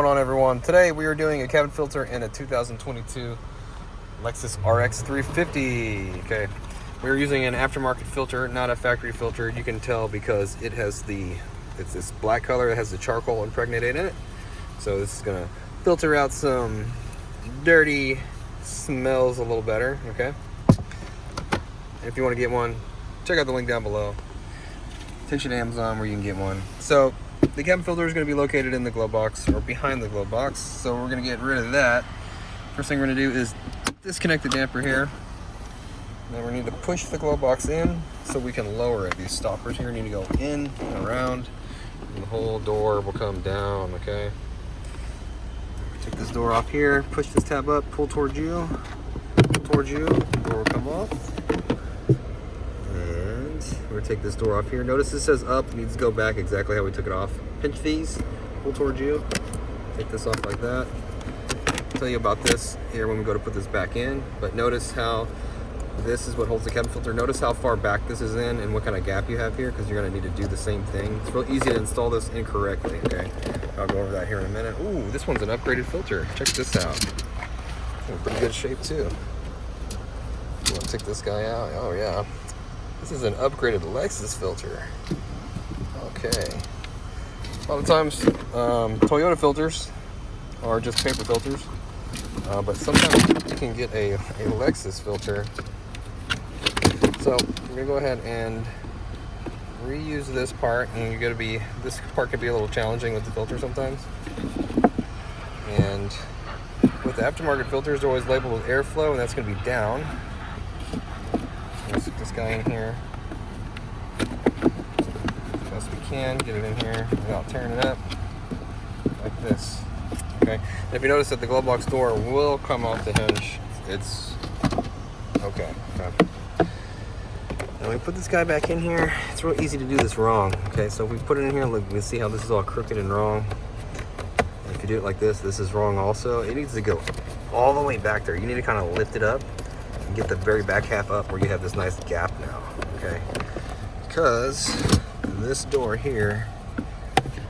What's going on, everyone? Today we are doing a cabin filter in a 2022 Lexus RX350. Okay, we're using an aftermarket filter, not a factory filter. You can tell because it has it's this black color that has the charcoal impregnated in it. So this is gonna filter out some dirty smells a little better. Okay, if you want to get one, check out the link down below. Take you to Amazon where you can get one. So the cabin filter is going to be located in the glove box or behind the glove box, so we're going to get rid of that. First thing we're going to do is disconnect the damper here. Then we need to push the glove box in so we can lower it. These stoppers here need to go in and around, and the whole door will come down. Okay, take this door off here, push this tab up, pull towards you, door will come off. We're gonna take this door off here. Notice this says up, it needs to go back exactly how we took it off. Pinch these, pull towards you, take this off like that. I'll tell you about this here when we go to put this back in, but notice how this is what holds the cabin filter. Notice how far back this is in and what kind of gap you have here, because you're gonna need to do the same thing. It's real easy to install this incorrectly, okay? I'll go over that here in a minute. Ooh, this one's an upgraded filter. Check this out. It's in pretty good shape too. We'll take this guy out. Oh yeah. This is an upgraded Lexus filter. Okay. A lot of times, Toyota filters are just paper filters, but sometimes you can get a Lexus filter. So we're gonna go ahead and reuse this part, and this part can be a little challenging with the filter sometimes. And with the aftermarket filters, they're always labeled with airflow, and that's gonna be down. Let's stick this guy in here as best we can, get it in here without tearing it up, like this. Okay, and if you notice that the glove box door will come off the hinge, it's okay. Now we put this guy back in here. It's real easy to do this wrong. Okay, so if we put it in here, look, you can see how this is all crooked and wrong. And if you do it like this is wrong also. It needs to go all the way back there. You need to kind of lift it up and get the very back half up where you have this nice gap now, okay? Because this door here,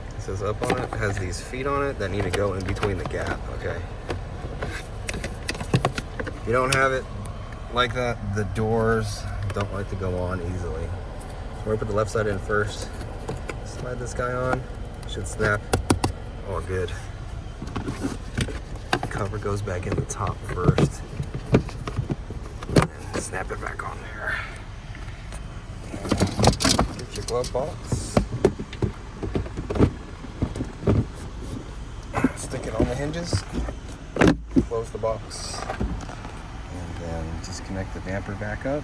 it says up on it, has these feet on it that need to go in between the gap, okay? If you don't have it like that, the doors don't like to go on easily. So we're gonna put the left side in first. Slide this guy on, should snap. Oh, good. Cover goes back in the top first. Snap it back on there. Get your glove box. Stick it on the hinges. Close the box. And then disconnect the damper back up.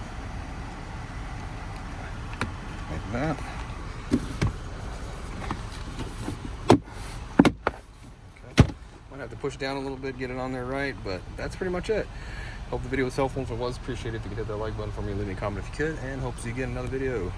Like that. Okay. Might have to push down a little bit, get it on there right, but that's pretty much it. Hope the video was helpful. If it was, appreciate it if you could hit that like button for me and leave me a comment if you could, and hope to see you again in another video.